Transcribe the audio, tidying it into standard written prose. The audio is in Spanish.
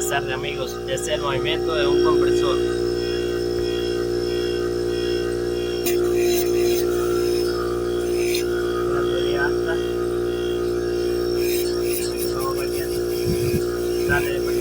Buenas tardes amigos, este es el movimiento de un compresor. La tubería alta, vamos variando. Dale,